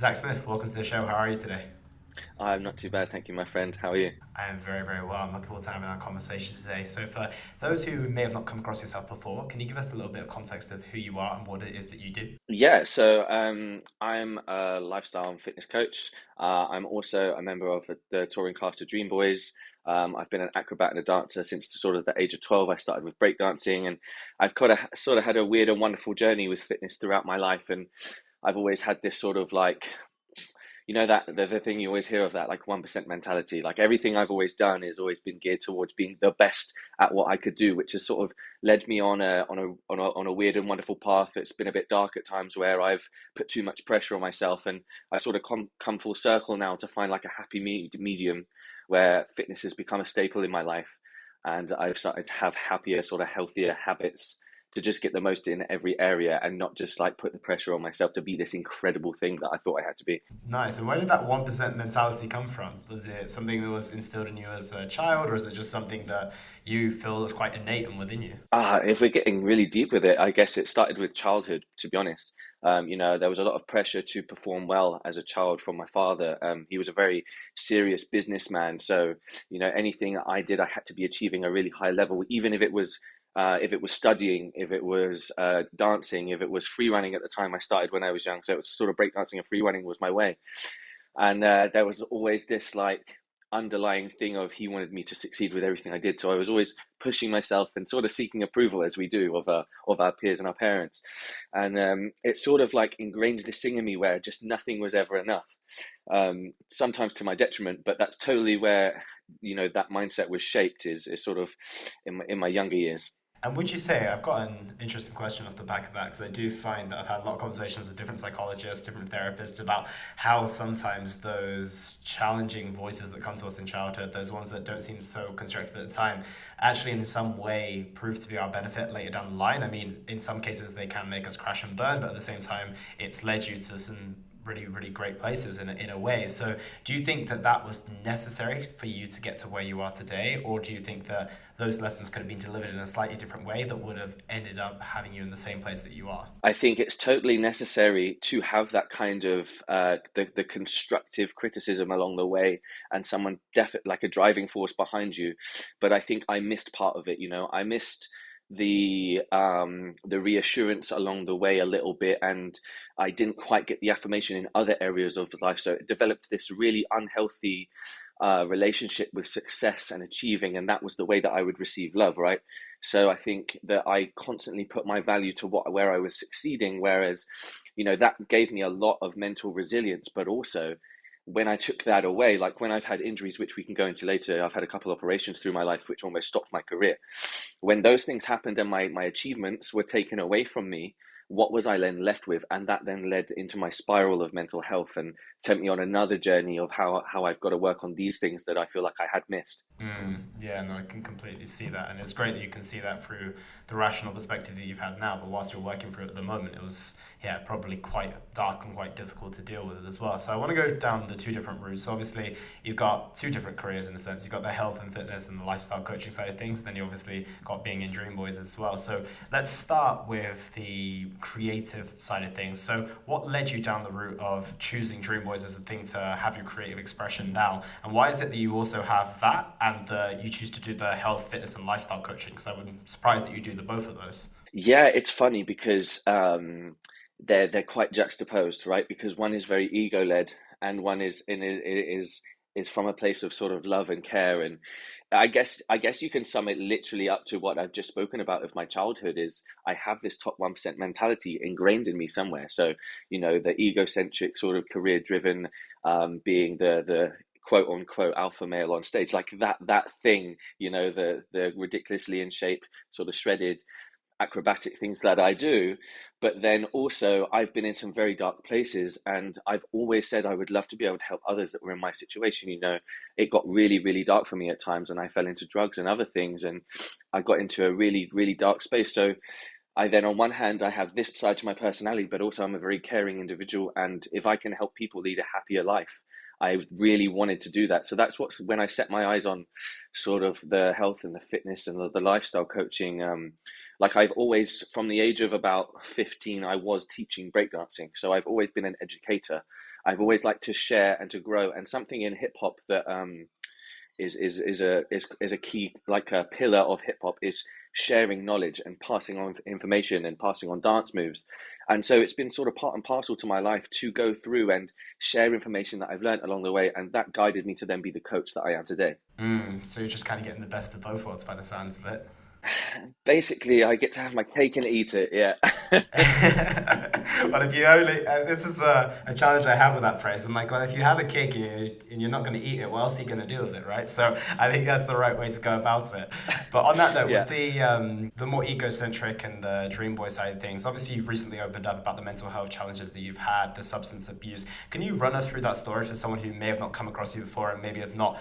Zac Smith, welcome to the show. How are you today? I'm not too bad, thank you, my friend. How are you? I am very, very well. I'm looking forward to having our conversation today. So, for those who may have not come across yourself before, can you give us a little bit of context of who you are and what it is that you do? I'm a lifestyle and fitness coach. I'm also a member of the touring cast of Dreamboys. I've been an acrobat and a dancer since sort of the age of 12. I started with breakdancing, and I've kind of sort of had a weird and wonderful journey with fitness throughout my life. And I've always had this sort of like that the thing you always hear of, that like 1% mentality. Like everything I've always done has always been geared towards being the best at what I could do, which has sort of led me on a weird and wonderful path. It's been a bit dark at times where I've put too much pressure on myself, and I've sort of come full circle now to find like a happy medium where fitness has become a staple in my life, and I've started to have happier, sort of healthier habits to just get the most in every area and not just like put the pressure on myself to be this incredible thing that I thought I had to be. Nice. And where did that 1% mentality come from? Was it something that was instilled in you as a child, or is it just something that you feel is quite innate and within you? If we're getting really deep with it, I guess it started with childhood, to be honest. There was a lot of pressure to perform well as a child from my father. He was a very serious businessman. So, anything I did, I had to be achieving a really high level, even if it was studying, if it was dancing, if it was free running at the time I started when I was young. So it was sort of breakdancing and free running was my way. And there was always this like underlying thing of he wanted me to succeed with everything I did. So I was always pushing myself and sort of seeking approval, as we do of our peers and our parents. And it sort of like ingrained this thing in me where just nothing was ever enough. Sometimes to my detriment, but that's totally where that mindset was shaped, is sort of in my younger years. And would you say, I've got an interesting question off the back of that, because I do find that I've had a lot of conversations with different psychologists, different therapists about how sometimes those challenging voices that come to us in childhood, those ones that don't seem so constructive at the time, actually in some way prove to be our benefit later down the line. I mean, in some cases they can make us crash and burn, but at the same time, it's led you to some really, really great places in a way. So, do you think that that was necessary for you to get to where you are today, or do you think that those lessons could have been delivered in a slightly different way that would have ended up having you in the same place that you are? I think it's totally necessary to have that kind of the constructive criticism along the way, and someone definitely like a driving force behind you. But I think I missed part of it. I missed the reassurance along the way a little bit, and I didn't quite get the affirmation in other areas of life. So it developed this really unhealthy relationship with success and achieving, and that was the way that I would receive love, right? So I think that I constantly put my value to where I was succeeding, whereas, that gave me a lot of mental resilience, but also when I took that away, like when I've had injuries, which we can go into later, I've had a couple operations through my life, which almost stopped my career. When those things happened and my achievements were taken away from me, what was I then left with? And that then led into my spiral of mental health and sent me on another journey of how I've got to work on these things that I feel like I had missed. Yeah, no, I can completely see that, and it's great that you can see that through the rational perspective that you've had now. But whilst you're working through it at the moment, it was probably quite dark and quite difficult to deal with it as well. So I want to go down the two different routes. So obviously, you've got two different careers in a sense. You've got the health and fitness and the lifestyle coaching side of things. Then you obviously got being in Dreamboys as well. So let's start with the creative side of things. So what led you down the route of choosing Dreamboys as a thing to have your creative expression now, and why is it that you also have that and you choose to do the health, fitness, and lifestyle coaching? Because I'm surprised that you do the both of those. Yeah, it's funny because they're quite juxtaposed, right? Because one is very ego led, and one is from a place of sort of love and care. And I guess you can sum it literally up to what I've just spoken about of my childhood. Is I have this top 1% mentality ingrained in me somewhere. So the egocentric sort of career driven, being the quote unquote alpha male on stage, like that thing, the ridiculously in shape, sort of shredded acrobatic things that I do. But then also, I've been in some very dark places, and I've always said I would love to be able to help others that were in my situation. It got really, really dark for me at times, and I fell into drugs and other things, and I got into a really, really dark space. So I then, on one hand, I have this side to my personality, but also I'm a very caring individual. And if I can help people lead a happier life, I really wanted to do that. So that's when I set my eyes on sort of the health and the fitness and the lifestyle coaching. Like I've always, from the age of about 15, I was teaching breakdancing. So I've always been an educator. I've always liked to share and to grow, and something in hip hop that is a key, like a pillar of hip hop, is sharing knowledge and passing on information and passing on dance moves. And so it's been sort of part and parcel to my life to go through and share information that I've learned along the way, and that guided me to then be the coach that I am today. So you're just kind of getting the best of both worlds by the sounds of it. Basically, I get to have my cake and eat it. Yeah. Well, if you only, this is a challenge I have with that phrase. I'm like, well, if you have a cake and you're not going to eat it, what else are you going to do with it, right? So I think that's the right way to go about it. But on that note, with Yeah. the more egocentric and the dream boy side of things, obviously you've recently opened up about the mental health challenges that you've had, the substance abuse. Can you run us through that story for someone who may have not come across you before and maybe have not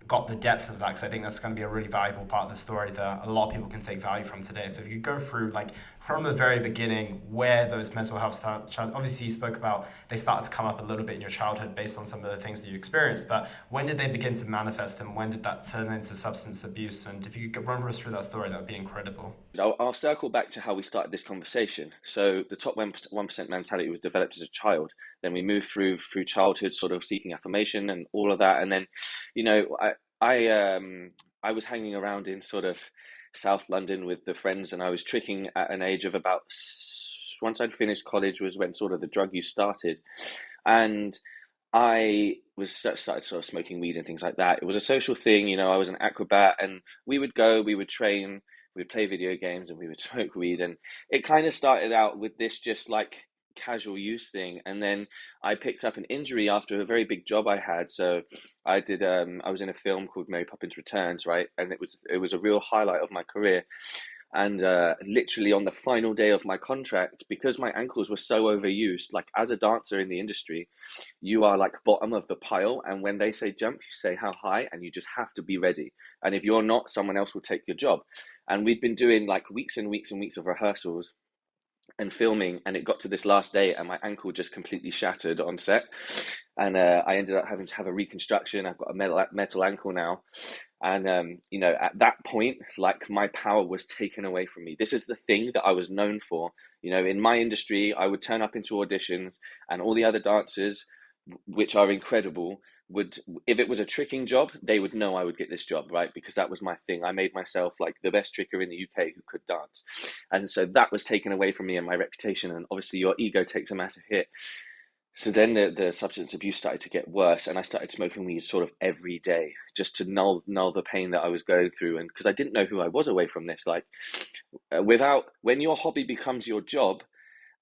got the depth of that, because I think that's going to be a really valuable part of the story that a lot of people can take value from today. So if you could go through like from the very beginning where those mental health obviously you spoke about they started to come up a little bit in your childhood based on some of the things that you experienced, but when did they begin to manifest and when did that turn into substance abuse? And if you could run us through that story, that would be incredible. I'll circle back to how we started this conversation. So the top 1% mentality was developed as a child. Then we moved through childhood, sort of seeking affirmation and all of that. And then, you know, I was hanging around in sort of South London with the friends, and I was tricking at an age of about, once I'd finished college was when sort of the drug use started. And I was started sort of smoking weed and things like that. It was a social thing, you know. I was an acrobat, and we would go, we would train, we would play video games, and we would smoke weed. And it kind of started out with this just like casual use thing, and then I picked up an injury after a very big job I had. So I was in a film called Mary Poppins Returns, right, and it was a real highlight of my career. And literally on the final day of my contract, because my ankles were so overused, like as a dancer in the industry, you are like bottom of the pile. And when they say jump, you say how high, and you just have to be ready. And if you're not, someone else will take your job. And we'd been doing like weeks and weeks and weeks of rehearsals and filming, and it got to this last day, and my ankle just completely shattered on set. And I ended up having to have a reconstruction. I've got a metal ankle now. And you know, at that point, like my power was taken away from me. This is the thing that I was known for. You know, in my industry, I would turn up into auditions, and all the other dancers, which are incredible, would, if it was a tricking job, they would know I would get this job, right? Because that was my thing. I made myself like the best tricker in the UK who could dance. And so that was taken away from me and my reputation. And obviously your ego takes a massive hit. So then the substance abuse started to get worse, and I started smoking weed sort of every day just to null the pain that I was going through. And because I didn't know who I was away from this, like without, when your hobby becomes your job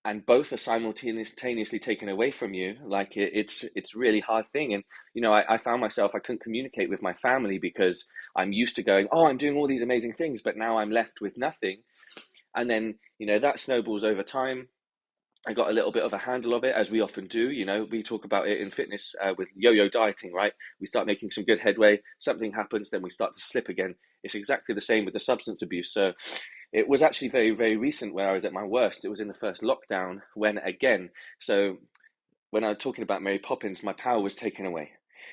and both are simultaneously taken away from you, like it's really hard thing. And you know, I found myself, I couldn't communicate with my family because I'm used to going, oh, I'm doing all these amazing things, but now I'm left with nothing. And then, you know, that snowballs over time. I got a little bit of a handle of it, as we often do. You know, we talk about it in fitness with yo-yo dieting, right? We start making some good headway, something happens, then we start to slip again. It's exactly the same with the substance abuse. So it was actually very, very recent where I was at my worst. It was in the first lockdown when, again, so when I was talking about Mary Poppins, my power was taken away.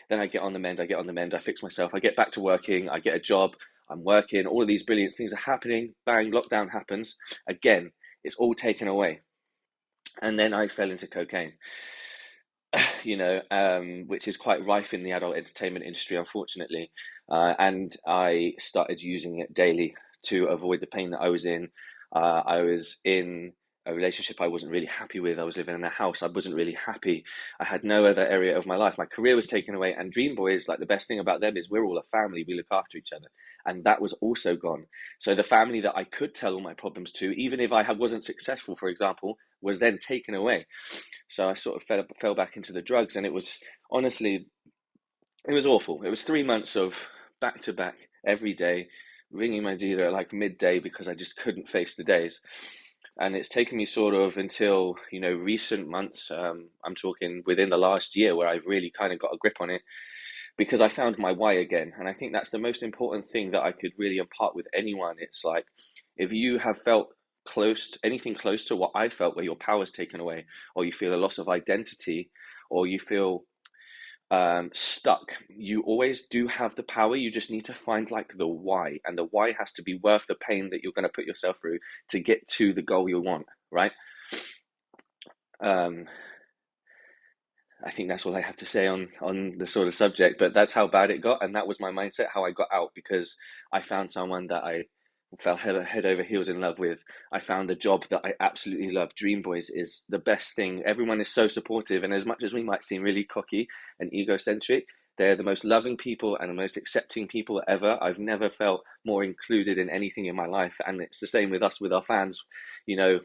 Then I get on the mend, I fix myself, I get back to working, I get a job, I'm working, all of these brilliant things are happening, bang, lockdown happens. Again, it's all taken away. And then I fell into cocaine, you know, which is quite rife in the adult entertainment industry, unfortunately. And I started using it daily to avoid the pain that I was in. I was in a relationship I wasn't really happy with. I was living in a house I wasn't really happy. I had no other area of my life. My career was taken away. And Dreamboys, like the best thing about them is we're all a family. We look after each other. And that was also gone. So the family that I could tell all my problems to, even if I wasn't successful, for example, was then taken away. So I sort of fell back into the drugs, and it was, honestly, it was awful. It was 3 months of back to back every day, ringing my dealer at like midday because I just couldn't face the days. And it's taken me sort of until, you know, recent months, I'm talking within the last year, where I've really kind of got a grip on it, because I found my why again. And I think that's the most important thing that I could really impart with anyone. It's like, if you have felt anything close to what I felt, where your power's taken away, or you feel a loss of identity, or you feel stuck, you always do have the power. You just need to find like the why, and the why has to be worth the pain that you're going to put yourself through to get to the goal you want, right? um I think that's all I have to say on the sort of subject. But that's how bad it got, and that was my mindset, how I got out, because I found someone that I fell head over heels in love with. I found a job that I absolutely love. Dreamboys is the best thing. Everyone is so supportive, and as much as we might seem really cocky and egocentric, they're the most loving people and the most accepting people ever. I've never felt more included in anything in my life, and it's the same with us, with our fans. You know,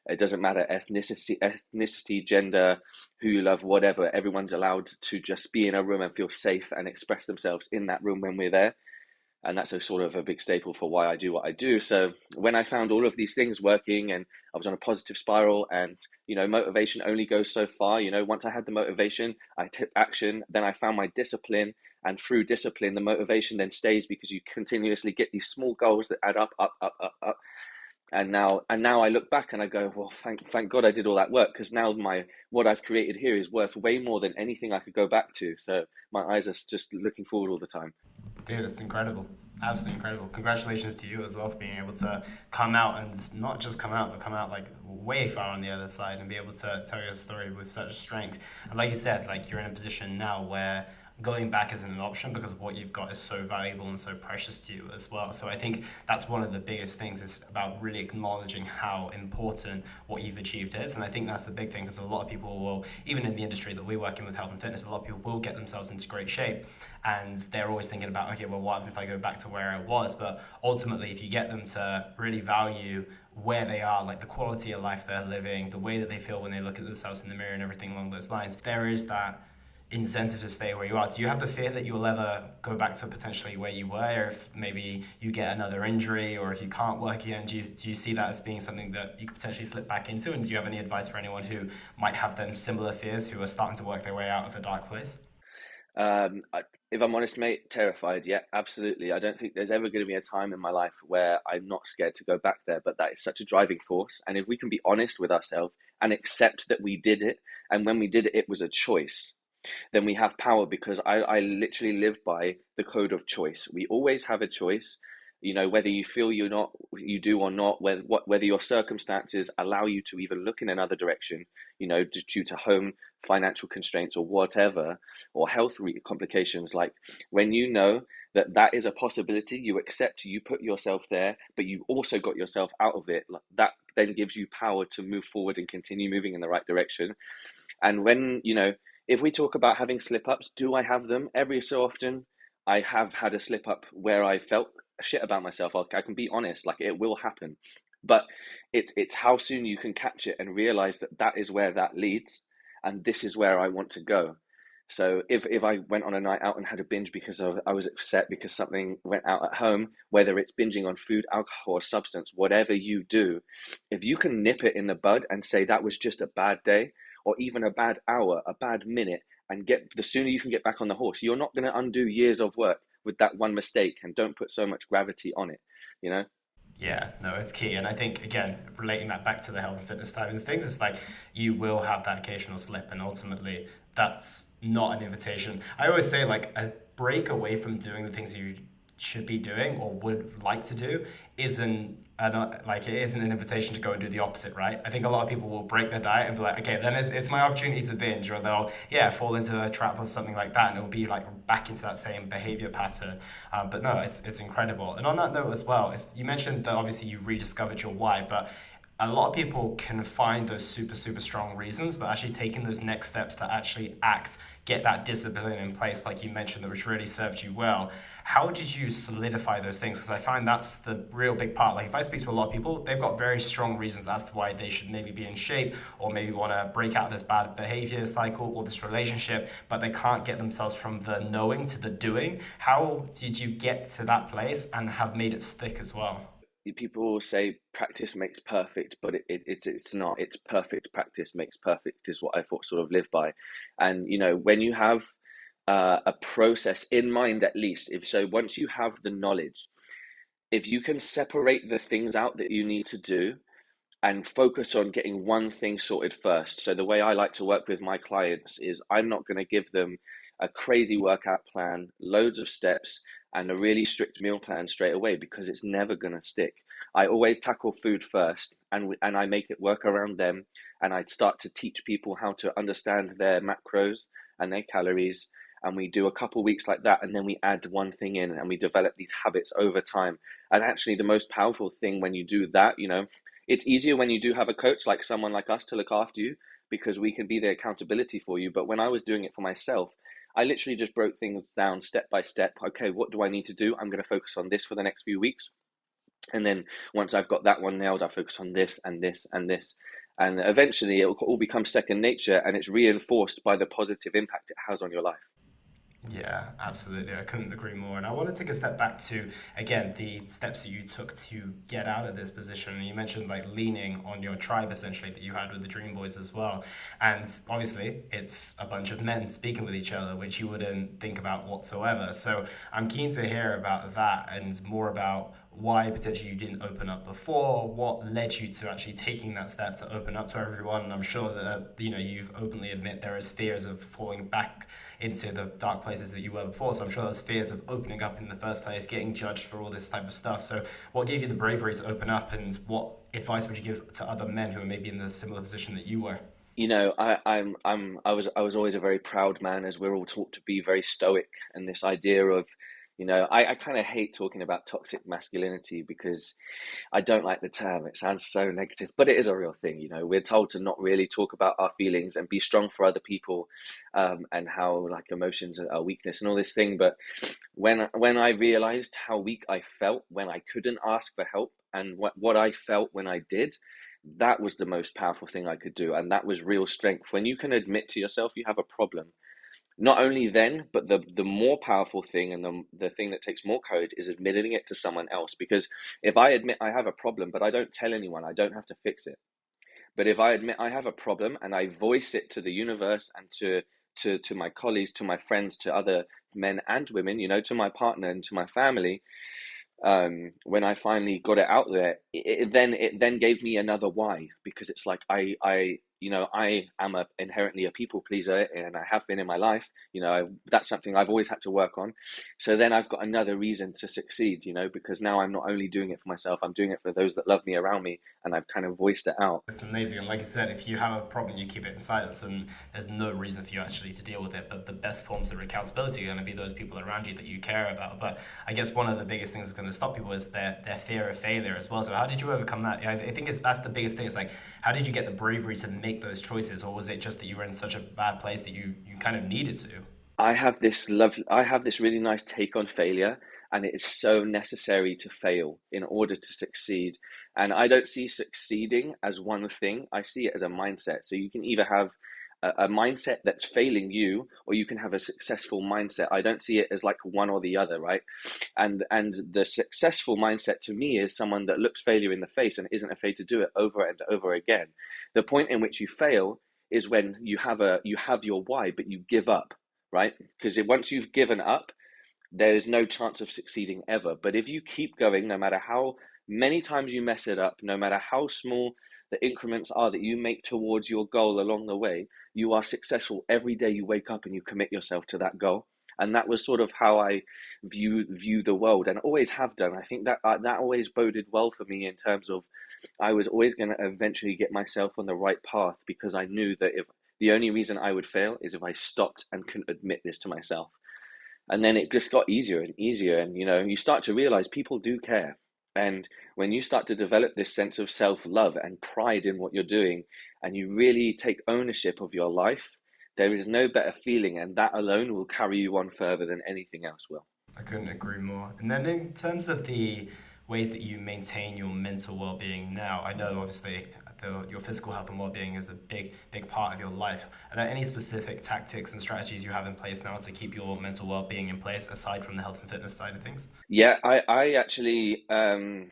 it doesn't matter ethnicity, gender, who you love, whatever. Everyone's allowed to just be in a room and feel safe and express themselves in that room when we're there. And that's a sort of a big staple for why I do what I do. So when I found all of these things working and I was on a positive spiral, and motivation only goes so far. Once I had the motivation, I took action, then I found my discipline, and through discipline the motivation then stays, because you continuously get these small goals that add up, up, up, up, up. And now I look back and I go, well, thank God I did all that work, because now what I've created here is worth way more than anything I could go back to. So my eyes are just looking forward all the time. Dude, it's incredible. Absolutely incredible. Congratulations to you as well for being able to come out, and not just come out, but come out like way far on the other side and be able to tell your story with such strength. And like you said, like you're in a position now where going back isn't an option, because of what you've got is so valuable and so precious to you as well. So I think that's one of the biggest things, is about really acknowledging how important what you've achieved is. And I think that's the big thing, because a lot of people will, even in the industry that we work in with health and fitness, a lot of people will get themselves into great shape, and they're always thinking about, okay, well, what if I go back to where I was? But ultimately, if you get them to really value where they are, like the quality of life they're living, the way that they feel when they look at themselves in the mirror and everything along those lines, there is that incentive to stay where you are. Do you have the fear that you'll ever go back to potentially where you were, if maybe you get another injury, or if you can't work again? Do you see that as being something that you could potentially slip back into? And do you have any advice for anyone who might have them similar fears, who are starting to work their way out of a dark place? If I'm honest, mate, terrified. Yeah, absolutely. I don't think there's ever going to be a time in my life where I'm not scared to go back there, but that is such a driving force. And if we can be honest with ourselves and accept that we did it, and when we did it, it was a choice, then we have power, because I literally live by the code of choice. We always have a choice, whether you feel you do or not, whether your circumstances allow you to even look in another direction, due to home financial constraints or whatever, or health complications. Like, when you know that that is a possibility, you accept, you put yourself there, but you also got yourself out of it. Like, that then gives you power to move forward and continue moving in the right direction. And when, if we talk about having slip ups, do I have them? Every so often, I have had a slip up where I felt shit about myself. I can be honest, like, it will happen. But it's how soon you can catch it and realize that that is where that leads, and this is where I want to go. So if I went on a night out and had a binge because I was upset because something went out at home, whether it's binging on food, alcohol, or substance, whatever you do, if you can nip it in the bud and say that was just a bad day, or even a bad hour, a bad minute, and the sooner you can get back on the horse, you're not going to undo years of work with that one mistake, and don't put so much gravity on it, you know? Yeah, no, it's key. And I think, again, relating that back to the health and fitness side of things, it's like you will have that occasional slip, and ultimately that's not an invitation. I always say, like, a break away from doing the things you should be doing or would like to do isn't like it isn't an invitation to go and do the opposite, right? I think a lot of people will break their diet and be like, okay, then it's my opportunity to binge, or they'll fall into a trap of something like that, and it'll be like back into that same behavior pattern. But no, it's incredible. And on that note as well, you mentioned that obviously you rediscovered your why, but a lot of people can find those super super strong reasons, but actually taking those next steps to actually act, get that discipline in place, like you mentioned, that which really served you well. How did you solidify those things? Because I find that's the real big part. Like, if I speak to a lot of people, they've got very strong reasons as to why they should maybe be in shape, or maybe want to break out of this bad behavior cycle or this relationship, but they can't get themselves from the knowing to the doing. How did you get to that place and have made it stick as well? People say practice makes perfect, but it's not. It's perfect practice makes perfect, is what I thought sort of live by. And when you have a process in mind, at least, if so, once you have the knowledge, if you can separate the things out that you need to do and focus on getting one thing sorted first. So the way I like to work with my clients is, I'm not going to give them a crazy workout plan, loads of steps, and a really strict meal plan straight away, because it's never going to stick. I always tackle food first, and I make it work around them, and I'd start to teach people how to understand their macros and their calories. And we do a couple weeks like that, and then we add one thing in, and we develop these habits over time. And actually, the most powerful thing when you do that, it's easier when you do have a coach like someone like us to look after you, because we can be the accountability for you. But when I was doing it for myself, I literally just broke things down step by step. Okay, what do I need to do? I'm going to focus on this for the next few weeks. And then once I've got that one nailed, I focus on this and this and this. And eventually it will all become second nature, and it's reinforced by the positive impact it has on your life. Yeah, absolutely. I couldn't agree more. And I want to take a step back to, again, the steps that you took to get out of this position. And you mentioned like leaning on your tribe essentially that you had with the Dreamboys as well. And obviously, it's a bunch of men speaking with each other, which you wouldn't think about whatsoever. So I'm keen to hear about that and more about why potentially you didn't open up before, what led you to actually taking that step to open up to everyone. And I'm sure that you've openly admit there is fears of falling back into the dark places that you were before. So I'm sure there's fears of opening up in the first place, getting judged for all this type of stuff. So what gave you the bravery to open up, and what advice would you give to other men who are maybe in the similar position that you were? I was always a very proud man, as we're all taught to be very stoic, and this idea of, I kind of hate talking about toxic masculinity because I don't like the term. It sounds so negative, but it is a real thing. We're told to not really talk about our feelings and be strong for other people, and how like emotions are weakness and all this thing. But when I realized how weak I felt when I couldn't ask for help, and what I felt when I did, that was the most powerful thing I could do, and that was real strength. When you can admit to yourself you have a problem, not only then, but the more powerful thing, and the thing that takes more courage, is admitting it to someone else. Because if I admit I have a problem, but I don't tell anyone, I don't have to fix it. But if I admit I have a problem and I voice it to the universe and to my colleagues, to my friends, to other men and women, to my partner and to my family, when I finally got it out there, it then gave me another why, because it's like I am inherently a people pleaser, and I have been in my life. That's something I've always had to work on. So then I've got another reason to succeed. Because now I'm not only doing it for myself, I'm doing it for those that love me around me, and I've kind of voiced it out. It's amazing. And like you said, if you have a problem, you keep it in silence, and there's no reason for you actually to deal with it. But the best forms of accountability are going to be those people around you that you care about. But I guess one of the biggest things that's going to stop people is their fear of failure as well. So how did you overcome that? Yeah, I think that's the biggest thing. It's like, how did you get the bravery to make those choices? Or was it just that you were in such a bad place that you kind of needed to? I have this really nice take on failure, and it is so necessary to fail in order to succeed. And I don't see succeeding as one thing. I see it as a mindset. So you can either have a mindset that's failing you, or you can have a successful mindset. I don't see it as like one or the other, right? And the successful mindset to me is someone that looks failure in the face and isn't afraid to do it over and over again. The point in which you fail is when you have your why, but you give up, right? Because once you've given up, there is no chance of succeeding ever. But if you keep going, no matter how many times you mess it up, no matter how small the increments are that you make towards your goal along the way, you are successful every day you wake up and you commit yourself to that goal. And that was sort of how I view the world, and always have done. I think that always boded well for me, in terms of I was always going to eventually get myself on the right path, because I knew that if the only reason I would fail is if I stopped and couldn't admit this to myself. And then it just got easier and easier, and you start to realize people do care. And when you start to develop this sense of self-love and pride in what you're doing, and you really take ownership of your life, there is no better feeling, and that alone will carry you on further than anything else will. I couldn't agree more. And then in terms of the ways that you maintain your mental well-being now, I know obviously your physical health and well-being is a big part of your life. Are there any specific tactics and strategies you have in place now to keep your mental well-being in place, aside from the health and fitness side of things? Yeah, I actually, I'm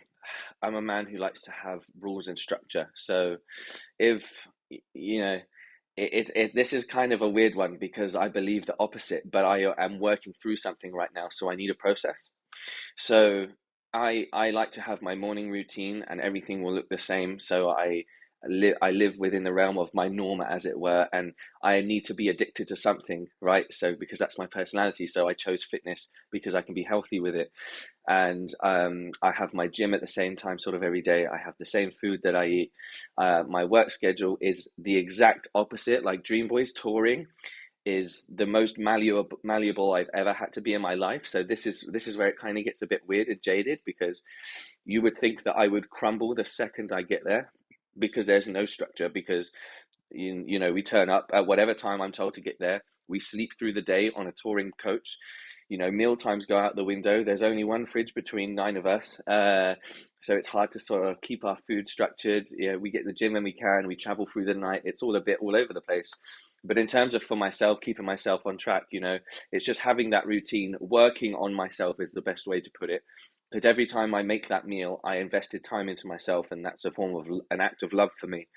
a man who likes to have rules and structure. So if you know this is kind of a weird one, because I believe the opposite, but I am working through something right now, so I need a process. So I like to have my morning routine, and everything will look the same. So I live within the realm of my norm, as it were, and I need to be addicted to something, right? So because that's my personality, so I chose fitness because I can be healthy with it. And I have my gym at the same time, sort of every day. I have the same food that I eat. My work schedule is the exact opposite. Like Dreamboys touring is the most malleable I've ever had to be in my life. So this is where it kind of gets a bit weird and jaded, because you would think that I would crumble the second I get there, because there's no structure. Because we turn up at whatever time I'm told to get there. We sleep through the day on a touring coach. Meal times go out the window. There's only one fridge between nine of us. So it's hard to sort of keep our food structured. We get the gym when we can. We travel through the night. It's all a bit all over the place. But in terms of for myself, keeping myself on track, it's just having that routine. Working on myself is the best way to put it. Because every time I make that meal, I invested time into myself, and that's a form of an act of love for me.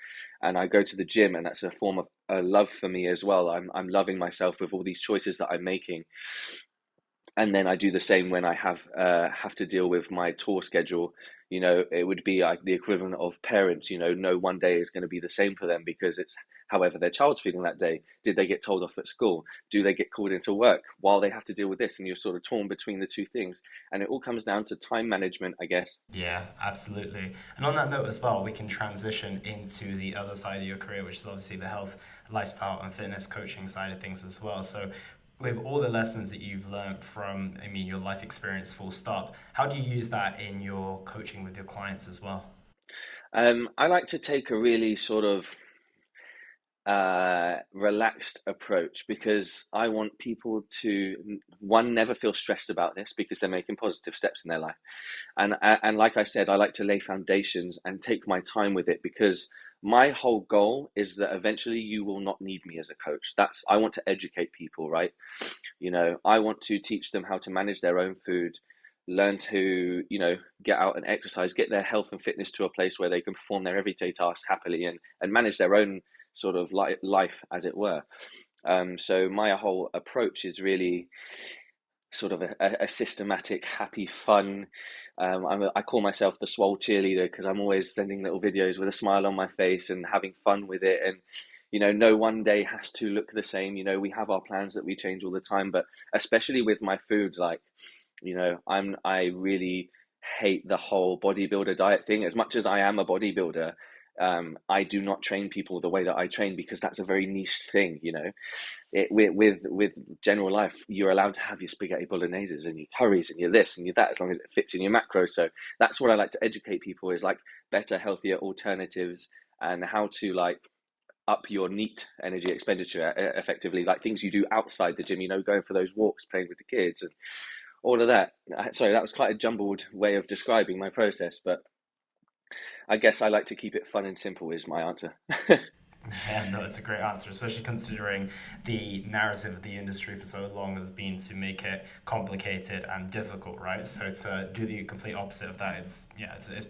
And I go to the gym, and that's a form of love for me as well. I'm loving myself with all these choices that I'm making. And then I do the same when I have to deal with my tour schedule. It would be like the equivalent of parents. No one day is going to be the same for them, because it's however their child's feeling that day. Did they get told off at school? Do they get called into work while they have to deal with this? And you're sort of torn between the two things. And it all comes down to time management, I guess. Yeah, absolutely. And on that note as well, we can transition into the other side of your career, which is obviously the health, lifestyle, and fitness coaching side of things as well. So, with all the lessons that you've learned from, I mean, your life experience, full stop, how do you use that in your coaching with your clients as well? I like to take a really sort of relaxed approach, because I want people to, one, never feel stressed about this, because they're making positive steps in their life. And like I said, I like to lay foundations and take my time with it, because my whole goal is that eventually you will not need me as a coach. That's I want to educate people, right? I want to teach them how to manage their own food, learn to, get out and exercise, get their health and fitness to a place where they can perform their everyday tasks happily, and manage their own sort of life, as it were. So my whole approach is really sort of a systematic, happy, fun. I call myself the swole cheerleader, because I'm always sending little videos with a smile on my face and having fun with it. And no one day has to look the same. We have our plans that we change all the time, but especially with my foods, like I really hate the whole bodybuilder diet thing. As much as I am a bodybuilder, I do not train people the way that I train, because that's a very niche thing. With general life, you're allowed to have your spaghetti bologneses and your curries and your this and your that, as long as it fits in your macros. So that's what I like to educate people, is like better, healthier alternatives, and how to like up your neat energy expenditure effectively, like things you do outside the gym, going for those walks, playing with the kids, and all of that. Sorry, that was quite a jumbled way of describing my process, but I guess I like to keep it fun and simple is my answer. Yeah, no, it's a great answer, especially considering the narrative of the industry for so long has been to make it complicated and difficult, right? So to do the complete opposite of that, it's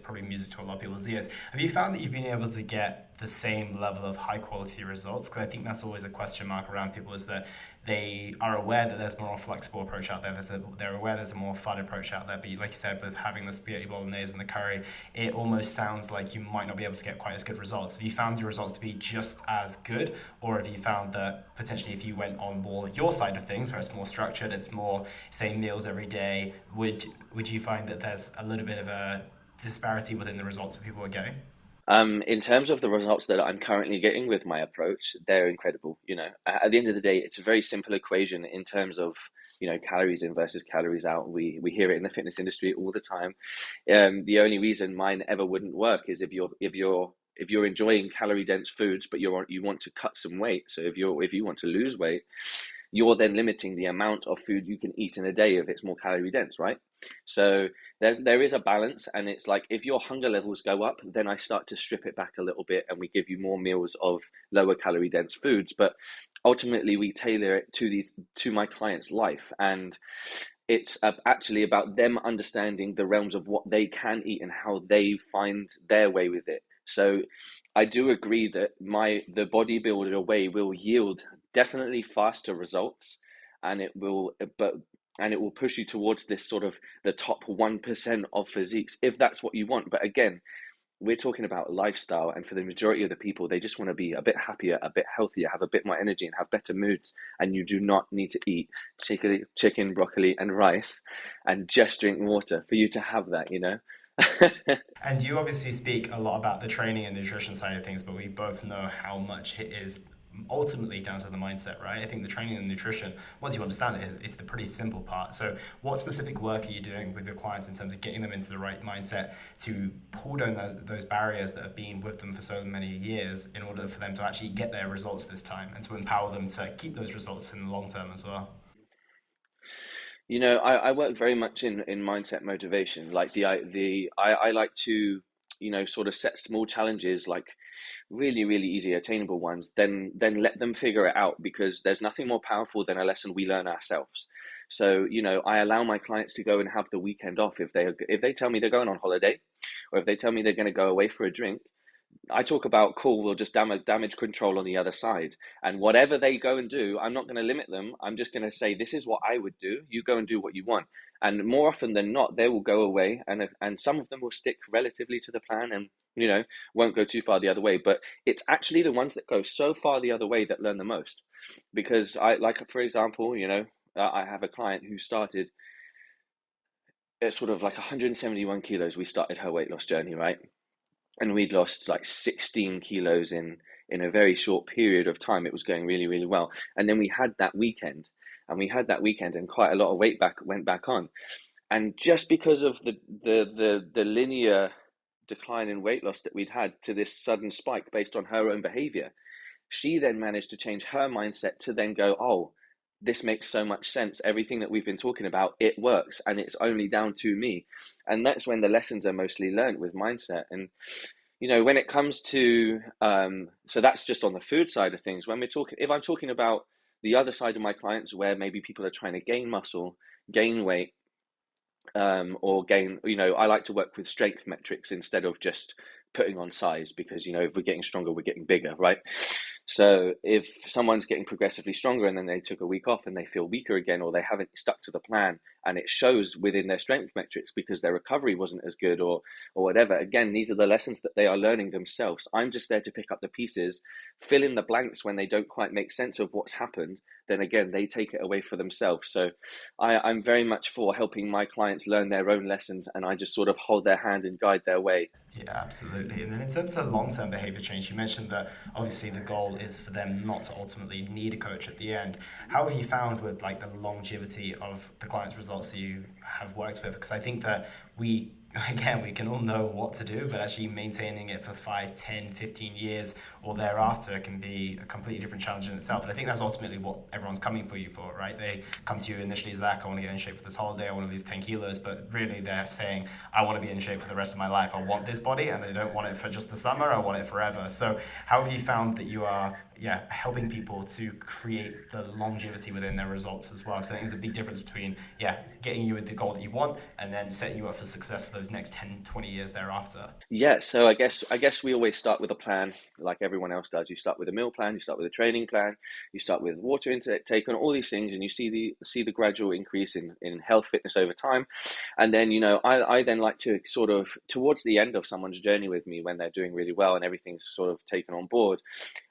probably music to a lot of people's ears. Have you found that you've been able to get the same level of high quality results? Because I think that's always a question mark around people, is that they are aware that there's more flexible approach out there. They're aware there's a more fun approach out there. But like you said, with having the spaghetti bolognese and the curry, it almost sounds like you might not be able to get quite as good results. Have you found your results to be just as good, or have you found that potentially if you went on more your side of things, where it's more structured, it's more say meals every day, would you find that there's a little bit of a disparity within the results that people are getting? In terms of the results that I'm currently getting with my approach, they're incredible. At the end of the day, it's a very simple equation in terms of calories in versus calories out. We hear it in the fitness industry all the time. The only reason mine ever wouldn't work is if you're enjoying calorie dense foods, but you want to cut some weight. So if you want to lose weight, you're then limiting the amount of food you can eat in a day if it's more calorie dense, right? So there is a balance, and it's like if your hunger levels go up, then I start to strip it back a little bit, and we give you more meals of lower calorie dense foods. But ultimately, we tailor it to my client's life, and it's actually about them understanding the realms of what they can eat and how they find their way with it. So I do agree that the bodybuilder way will yield definitely faster results, and it will push you towards this sort of the top 1% of physiques, if that's what you want. But again, we're talking about lifestyle, and for the majority of the people, they just want to be a bit happier, a bit healthier, have a bit more energy, and have better moods. And you do not need to eat chicken, broccoli, and rice, and just drink water for you to have that. And you obviously speak a lot about the training and nutrition side of things, but we both know how much it is ultimately down to the mindset, right? I think the training and nutrition, once you understand it, is the pretty simple part. So, what specific work are you doing with your clients in terms of getting them into the right mindset to pull down those barriers that have been with them for so many years in order for them to actually get their results this time and to empower them to keep those results in the long term as well? I work very much in mindset motivation. Like I like to, sort of set small challenges, like really, really easy attainable ones, then let them figure it out, because there's nothing more powerful than a lesson we learn ourselves. So, I allow my clients to go and have the weekend off if they tell me they're going on holiday, or if they tell me they're going to go away for a drink. I talk about cool, we'll just damage control on the other side. And whatever they go and do, I'm not going to limit them. I'm just going to say, this is what I would do. You go and do what you want. And more often than not, they will go away, and some of them will stick relatively to the plan, and won't go too far the other way. But it's actually the ones that go so far the other way that learn the most. Because for example, I have a client who started at sort of like 171 kilos. We started her weight loss journey, right? And we'd lost like 16 kilos in a very short period of time. It was going really, really well. And then we had that weekend, and quite a lot of weight went back on. And just because of the linear decline in weight loss that we'd had to this sudden spike based on her own behavior, she then managed to change her mindset to then go, oh, this makes so much sense. Everything that we've been talking about, it works, and it's only down to me. And that's when the lessons are mostly learned with mindset. And when it comes to so that's just on the food side of things. If I'm talking about the other side of my clients, where maybe people are trying to gain muscle, gain weight, or gain, I like to work with strength metrics instead of just putting on size, because if we're getting stronger, we're getting bigger, right? So if someone's getting progressively stronger and then they took a week off and they feel weaker again, or they haven't stuck to the plan, and it shows within their strength metrics because their recovery wasn't as good, or whatever, again, these are the lessons that they are learning themselves. I'm just there to pick up the pieces, fill in the blanks when they don't quite make sense of what's happened. Then again, they take it away for themselves. So I'm very much for helping my clients learn their own lessons, and I just sort of hold their hand and guide their way. Yeah, absolutely. And then in terms of the long-term behavior change, you mentioned that obviously the goal is for them not to ultimately need a coach at the end. How have you found with like the longevity of the client's results that you have worked with? Because I think that we can all know what to do, but actually maintaining it for 5, 10, 15 years or thereafter can be a completely different challenge in itself. And I think that's ultimately what everyone's coming for you for, right? They come to you initially, Zach, I want to get in shape for this holiday, I want to lose 10 kilos, but really they're saying, I want to be in shape for the rest of my life. I want this body, and I don't want it for just the summer, I want it forever. So how have you found that you are helping people to create the longevity within their results as well? Because I think there's a big difference between getting you with the goal that you want and then setting you up for success for those next 10, 20 years thereafter. Yeah, so I guess we always start with a plan, like everyone else does. You start with a meal plan, you start with a training plan, you start with water intake and all these things, and you see the gradual increase in health fitness over time. And then I then like to sort of, towards the end of someone's journey with me, when they're doing really well and everything's sort of taken on board,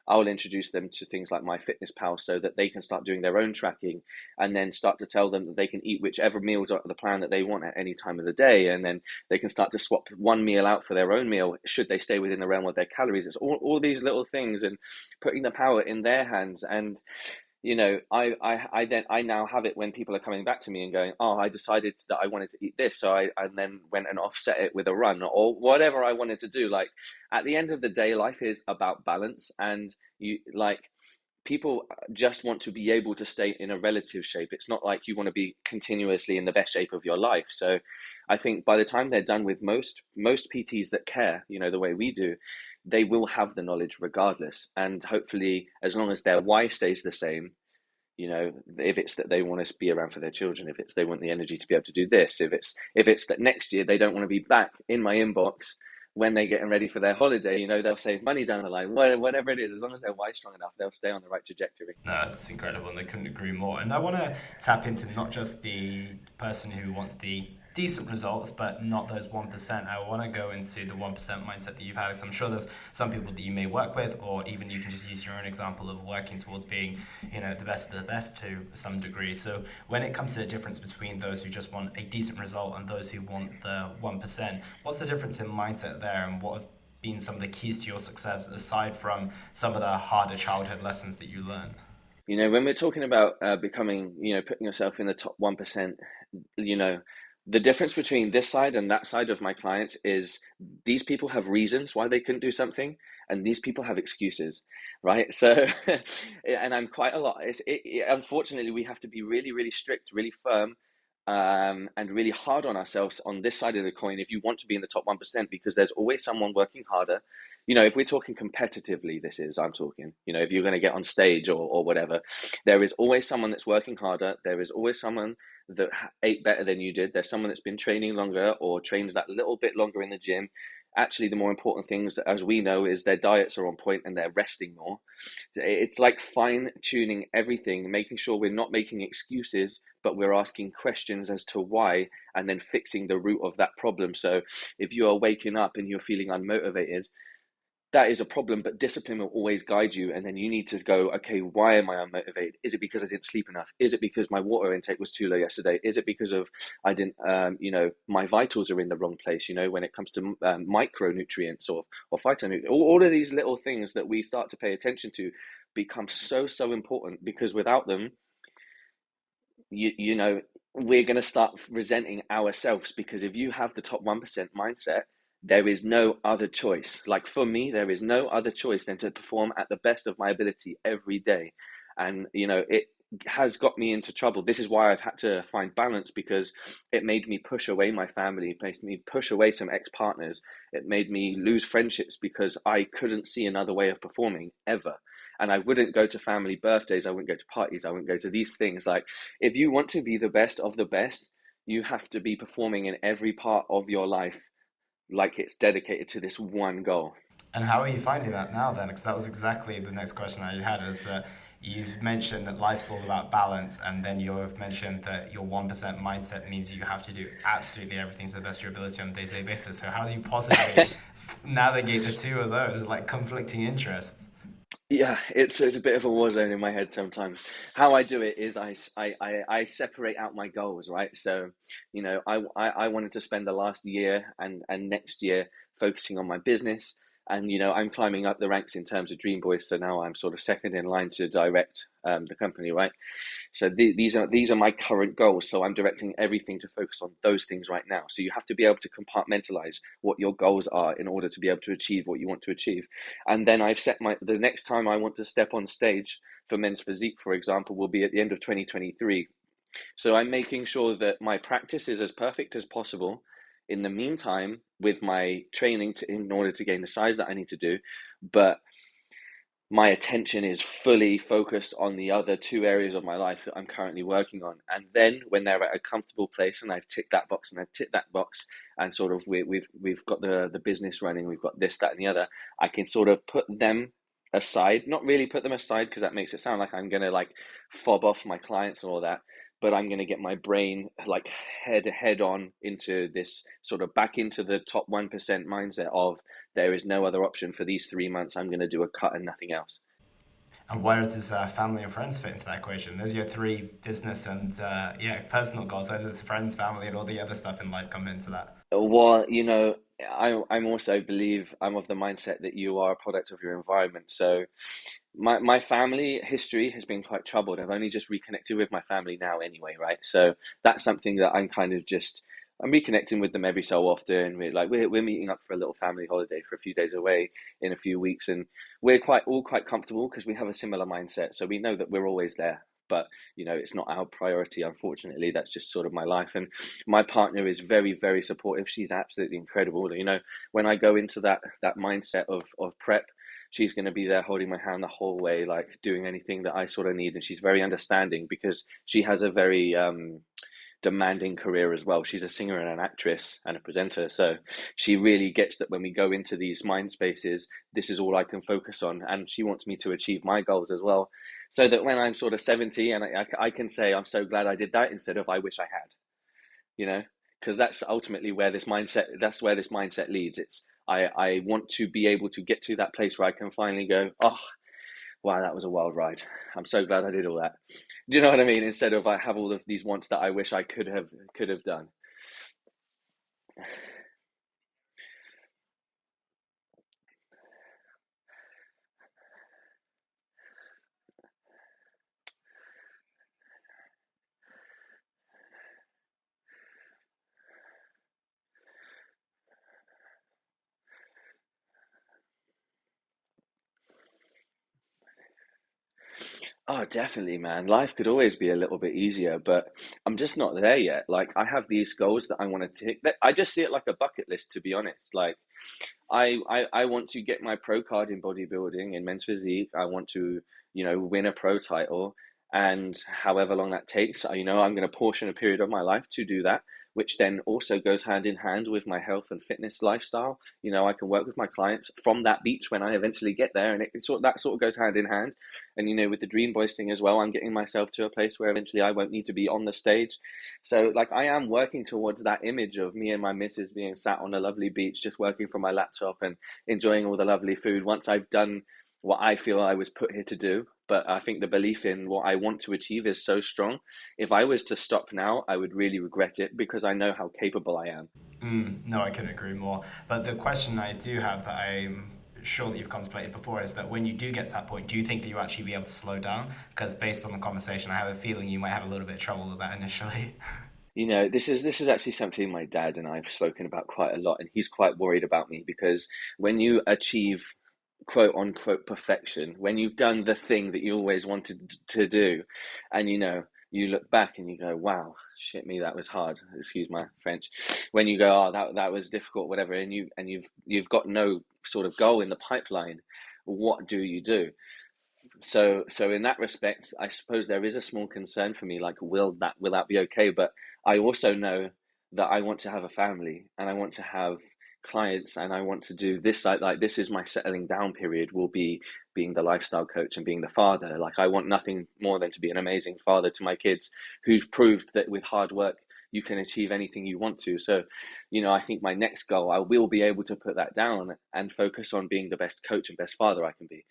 I will introduce them to things like MyFitnessPal, so that they can start doing their own tracking, and then start to tell them that they can eat whichever meals are the plan that they want at any time of the day. And then they can start to swap one meal out for their own meal, should they stay within the realm of their calories. It's all these little things, and putting the power in their hands. And I now have it when people are coming back to me and going, oh, I decided that I wanted to eat this, so I then went and offset it with a run or whatever I wanted to do. Like, at the end of the day, life is about balance, and people just want to be able to stay in a relative shape. It's not like you want to be continuously in the best shape of your life. So I think by the time they're done with most PTs that care, the way we do, they will have the knowledge regardless. And hopefully, as long as their why stays the same, if it's that they want to be around for their children, if it's they want the energy to be able to do this, if it's that next year they don't want to be back in my inbox when they're getting ready for their holiday, they'll save money down the line, whatever it is, as long as their why's strong enough, they'll stay on the right trajectory. No, it's incredible, and I couldn't agree more. And I want to tap into not just the person who wants the decent results, but not those 1%. I want to go into the 1% mindset that you've had. 'Cause I'm sure there's some people that you may work with, or even you can just use your own example of working towards being, the best of the best to some degree. So when it comes to the difference between those who just want a decent result and those who want the 1%, what's the difference in mindset there, and what have been some of the keys to your success aside from some of the harder childhood lessons that you learned? When we're talking about becoming, putting yourself in the top 1%, you know, the difference between this side and that side of my clients is these people have reasons why they couldn't do something, and these people have excuses, right? So, and I'm quite a lot. Unfortunately, we have to be really, really strict, really firm, and really hard on ourselves on this side of the coin if you want to be in the top 1%, because there's always someone working harder. If we're talking competitively, I'm talking, if you're going to get on stage or whatever, there is always someone that's working harder. There is always someone that ate better than you did. There's someone that's been training longer or trains that little bit longer in the gym. Actually, the more important things, as we know, is their diets are on point and they're resting more. It's like fine tuning everything, making sure we're not making excuses, but we're asking questions as to why, and then fixing the root of that problem. So if you are waking up and you're feeling unmotivated, that is a problem, but discipline will always guide you. And then you need to go, okay, why am I unmotivated? Is it because I didn't sleep enough? Is it because my water intake was too low yesterday? Is it because of I didn't, my vitals are in the wrong place, when it comes to micronutrients or phytonutrients? All of these little things that we start to pay attention to become so, so important, because without them, we're going to start resenting ourselves, because if you have the top 1% mindset, there is no other choice. Like for me, there is no other choice than to perform at the best of my ability every day. And, it has got me into trouble. This is why I've had to find balance, because it made me push away my family, it made me push away some ex-partners. It made me lose friendships because I couldn't see another way of performing ever. And I wouldn't go to family birthdays, I wouldn't go to parties, I wouldn't go to these things. Like, if you want to be the best of the best, you have to be performing in every part of your life like it's dedicated to this one goal. And how are you finding that now then? Because that was exactly the next question I had, is that you've mentioned that life's all about balance, and then you've mentioned that your 1% mindset means you have to do absolutely everything to the best of your ability on a day-to-day basis. So how do you possibly navigate the two of those, like conflicting interests? Yeah, it's a bit of a war zone in my head sometimes. How I do it is I separate out my goals, right? So, I wanted to spend the last year and next year focusing on my business. And, I'm climbing up the ranks in terms of Dreamboys. So now I'm sort of second in line to direct the company, right? So these are my current goals. So I'm directing everything to focus on those things right now. So you have to be able to compartmentalize what your goals are in order to be able to achieve what you want to achieve. And then I've set the next time I want to step on stage for Men's Physique, for example, will be at the end of 2023. So I'm making sure that my practice is as perfect as possible in the meantime with my training in order to gain the size that I need to do. But my attention is fully focused on the other two areas of my life that I'm currently working on. And then when they're at a comfortable place and I've ticked that box and I've ticked that box, and sort of we've got the business running, we've got this, that, and the other, I can sort of put them aside. Not really put them aside, because that makes it sound like I'm gonna like fob off my clients and all that, but I'm gonna get my brain like head on into this sort of back into the top 1% mindset of there is no other option for these 3 months. I'm going to do a cut and nothing else. And where does family and friends fit into that equation? Those are your three business and personal goals. So does friends, family, and all the other stuff in life come into that? Well, I'm also believe I'm of the mindset that you are a product of your environment. So my family history has been quite troubled. I've only just reconnected with my family now anyway, right? So that's something that I'm reconnecting with them every so often. We're meeting up for a little family holiday for a few days away in a few weeks, and we're quite comfortable because we have a similar mindset. So we know that we're always there. But it's not our priority, unfortunately. That's just sort of my life. And my partner is very, very supportive. She's absolutely incredible. When I go into that mindset of prep, she's going to be there holding my hand the whole way, like doing anything that I sort of need. And she's very understanding because she has a very demanding career as well. She's a singer and an actress and a presenter. So she really gets that when we go into these mind spaces, this is all I can focus on. And she wants me to achieve my goals as well. So that when I'm sort of 70 and I can say, I'm so glad I did that instead of I wish I had, you know? because that's ultimately where this mindset leads. It's I want to be able to get to that place where I can finally go, oh wow, that was a wild ride. I'm so glad I did all that. Do you know what I mean? Instead of I have all of these wants that I wish I could have done. Oh, definitely, man. Life could always be a little bit easier, but I'm just not there yet. Like, I have these goals that I want to tick. I just see it like a bucket list, to be honest. Like, I want to get my pro card in bodybuilding, in men's physique. I want to, win a pro title. And however long that takes, I'm going to portion a period of my life to do that, which then also goes hand in hand with my health and fitness lifestyle. I can work with my clients from that beach when I eventually get there, and that sort of goes hand in hand. And with the Dreamboys thing as well, I'm getting myself to a place where eventually I won't need to be on the stage. So like I am working towards that image of me and my missus being sat on a lovely beach, just working from my laptop and enjoying all the lovely food once I've done what I feel I was put here to do. But I think the belief in what I want to achieve is so strong. If I was to stop now, I would really regret it because I know how capable I am. No, I couldn't agree more. But the question I do have that I'm sure that you've contemplated before is that when you do get to that point, do you think that you actually be able to slow down? Because based on the conversation, I have a feeling you might have a little bit of trouble with that initially. This is actually something my dad and I have spoken about quite a lot, and he's quite worried about me because when you achieve quote unquote perfection, when you've done the thing that you always wanted to do, and you look back and you go, wow, shit me, that was hard. Excuse my French. When you go, oh, that was difficult, whatever, and you've got no sort of goal in the pipeline, what do you do? So in that respect, I suppose there is a small concern for me, like will that be okay? But I also know that I want to have a family and I want to have clients and I want to do this, like this is my settling down period, will be being the lifestyle coach and being the father. Like I want nothing more than to be an amazing father to my kids who's proved that with hard work you can achieve anything you want to. So, I think my next goal, I will be able to put that down and focus on being the best coach and best father I can be.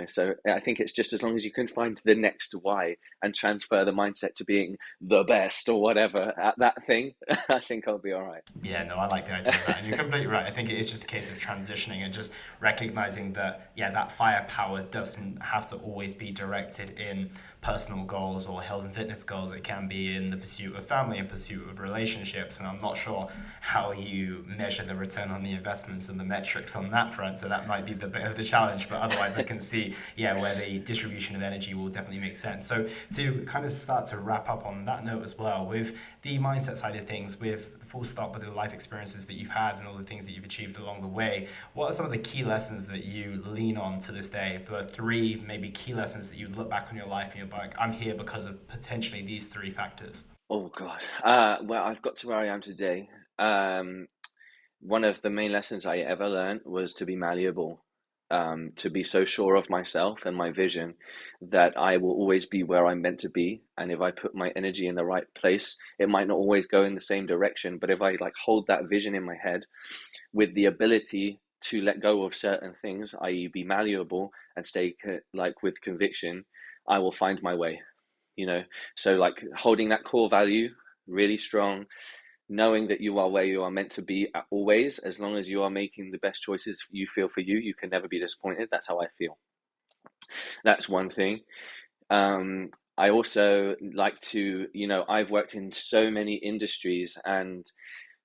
So I think it's just as long as you can find the next why and transfer the mindset to being the best or whatever at that thing, I think I'll be all right. Yeah, no, I like the idea of that. And you're completely right. I think it is just a case of transitioning and just recognizing that, yeah, that firepower doesn't have to always be directed in personal goals or health and fitness goals. It can be in the pursuit of family and pursuit of relationships. And I'm not sure how you measure the return on the investments and the metrics on that front. So that might be the bit of the challenge. But otherwise, I can see, yeah, where the distribution of energy will definitely make sense. So to kind of start to wrap up on that note as well, with the mindset side of things, with the full stop with the life experiences that you've had and all the things that you've achieved along the way, what are some of the key lessons that you lean on to this day? If there are three maybe key lessons that you look back on your life and you're like, I'm here because of potentially these three factors. Oh God. Well, I've got to where I am today. One of the main lessons I ever learned was to be malleable, to be so sure of myself and my vision that I will always be where I'm meant to be. And if I put my energy in the right place, it might not always go in the same direction. But if I like hold that vision in my head with the ability to let go of certain things, i.e., be malleable and stay like with conviction, I will find my way. You know, so like holding that core value really strong, knowing that you are where you are meant to be always, as long as you are making the best choices you feel for you, you can never be disappointed. That's how I feel. That's one thing. I also like to, I've worked in so many industries, and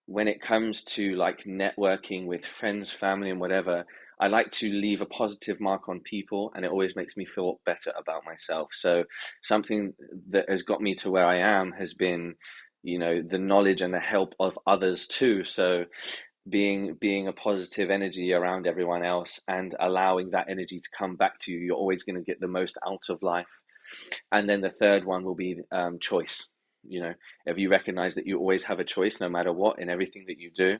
when it comes to like networking with friends, family, and whatever, I like to leave a positive mark on people, and it always makes me feel better about myself. So something that has got me to where I am has been, the knowledge and the help of others too. So being a positive energy around everyone else and allowing that energy to come back to you, you're always going to get the most out of life. And then the third one will be choice. If you recognize that you always have a choice no matter what in everything that you do,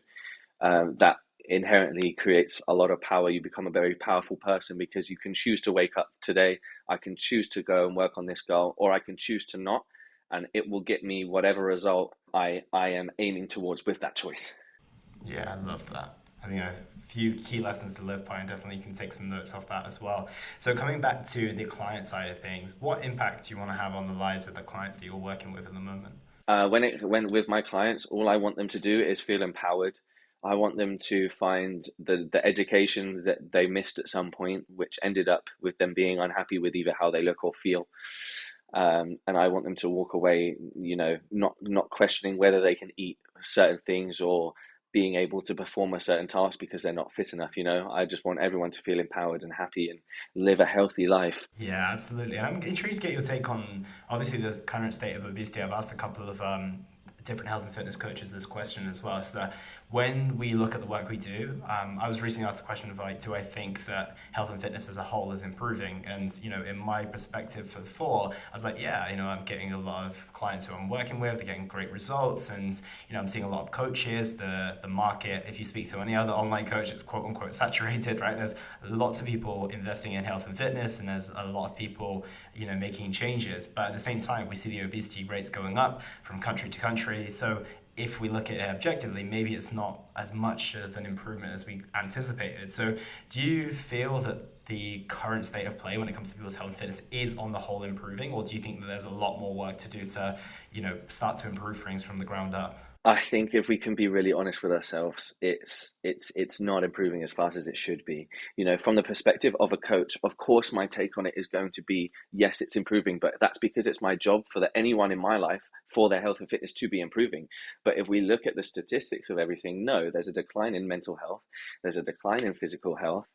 that inherently creates a lot of power. You become a very powerful person because you can choose to wake up today. I can choose to go and work on this goal, or I can choose to not. and it will get me whatever result I am aiming towards with that choice. Yeah, I love that. I think a few key lessons to live by, and definitely can take some notes off that as well. So coming back to the client side of things, what impact do you want to have on the lives of the clients that you're working with at the moment? When with my clients, all I want them to do is feel empowered. I want them to find the education that they missed at some point, which ended up with them being unhappy with either how they look or feel. And I want them to walk away, not questioning whether they can eat certain things or being able to perform a certain task because they're not fit enough. I just want everyone to feel empowered and happy and live a healthy life. Yeah, absolutely. And I'm intrigued to get your take on obviously the current state of obesity. I've asked a couple of different health and fitness coaches this question as well. So that when we look at the work we do, I was recently asked the question of like, do I think that health and fitness as a whole is improving? And in my perspective before, I was like, yeah, I'm getting a lot of clients who I'm working with, they're getting great results, and I'm seeing a lot of coaches. The market, if you speak to any other online coach, it's quote unquote saturated, right? There's lots of people investing in health and fitness, and there's a lot of people making changes. But at the same time, we see the obesity rates going up from country to country. So if we look at it objectively, maybe it's not as much of an improvement as we anticipated. So do you feel that the current state of play when it comes to people's health and fitness is on the whole improving, or do you think that there's a lot more work to do to start to improve things from the ground up? I think if we can be really honest with ourselves, it's not improving as fast as it should be. From the perspective of a coach, of course, my take on it is going to be yes, it's improving, but that's because it's my job for anyone in my life for their health and fitness to be improving. But if we look at the statistics of everything, no, there's a decline in mental health, there's a decline in physical health.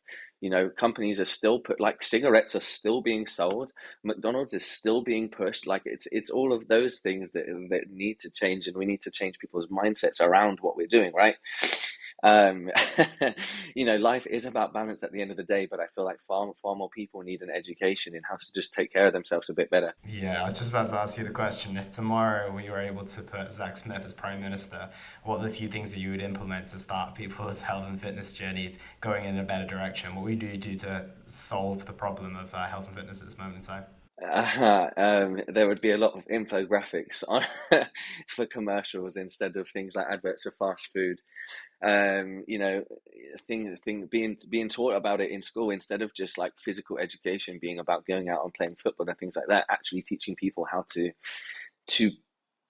Companies are still like cigarettes are still being sold, McDonald's is still being pushed. Like it's all of those things that need to change, and we need to change people's mindsets around what we're doing, right? Um, Life is about balance at the end of the day, but I feel like far more people need an education in how to just take care of themselves a bit better. Yeah, I was just about to ask you the question. If tomorrow we were able to put Zac Smith as Prime Minister, what are the few things that you would implement to start people's health and fitness journeys going in a better direction? What would you do to solve the problem of health and fitness at this moment in time? There would be a lot of infographics on for commercials instead of things like adverts for fast food. You know, being taught about it in school instead of just like physical education being about going out and playing football and things like that. Actually teaching people how to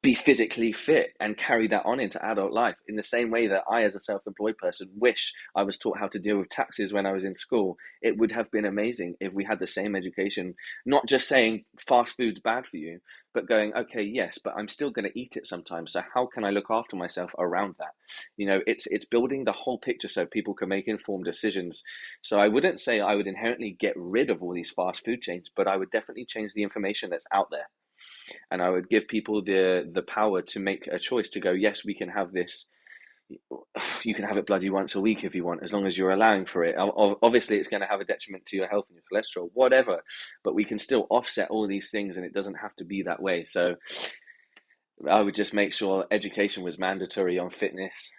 be physically fit and carry that on into adult life in the same way that I, as a self-employed person, wish I was taught how to deal with taxes when I was in school. It would have been amazing if we had the same education, not just saying fast food's bad for you, but going, okay, yes, but I'm still going to eat it sometimes. So how can I look after myself around that? It's building the whole picture so people can make informed decisions. So I wouldn't say I would inherently get rid of all these fast food chains, but I would definitely change the information that's out there, and I would give people the power to make a choice to go, yes, we can have this. You can have it bloody once a week if you want, as long as you're allowing for it. Obviously, it's going to have a detriment to your health and your cholesterol, whatever, but we can still offset all these things, and it doesn't have to be that way. So I would just make sure education was mandatory on fitness,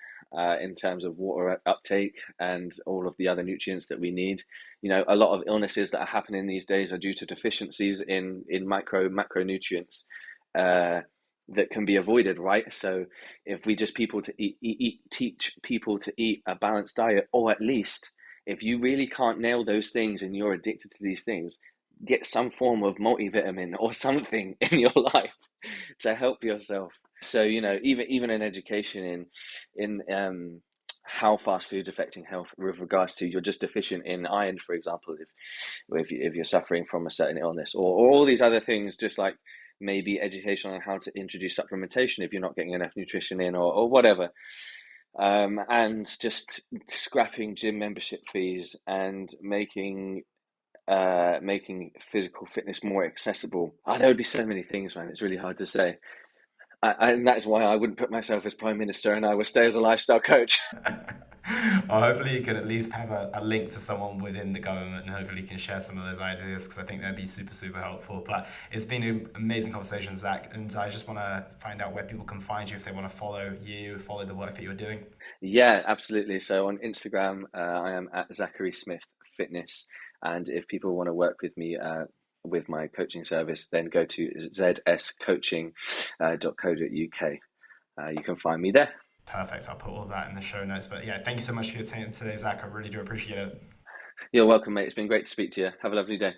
in terms of water uptake and all of the other nutrients that we need. A lot of illnesses that are happening these days are due to deficiencies in macronutrients, that can be avoided, right? So if we just people to teach people to eat a balanced diet, or at least if you really can't nail those things and you're addicted to these things, get some form of multivitamin or something in your life to help yourself. So even an education in how fast food's affecting health with regards to you're just deficient in iron, for example, if you're suffering from a certain illness, or all these other things, just like maybe education on how to introduce supplementation if you're not getting enough nutrition in, or whatever. And just scrapping gym membership fees and making physical fitness more accessible. There would be so many things, man. It's really hard to say. And that's why I wouldn't put myself as prime minister, and I would stay as a lifestyle coach. Well, hopefully you can at least have a link to someone within the government, and hopefully you can share some of those ideas, because I think that'd be super, super helpful. But it's been an amazing conversation, Zac, and I just want to find out where people can find you if they want to follow you, follow the work that you're doing. Yeah, absolutely. So on Instagram, I am at Zachary Smith Fitness, and if people want to work with me, with my coaching service, then go to zscoaching.co.uk. You can find me there. Perfect. I'll put all of that in the show notes. But yeah, thank you so much for your time today, Zach. I really do appreciate it. You're welcome, mate. It's been great to speak to you. Have a lovely day.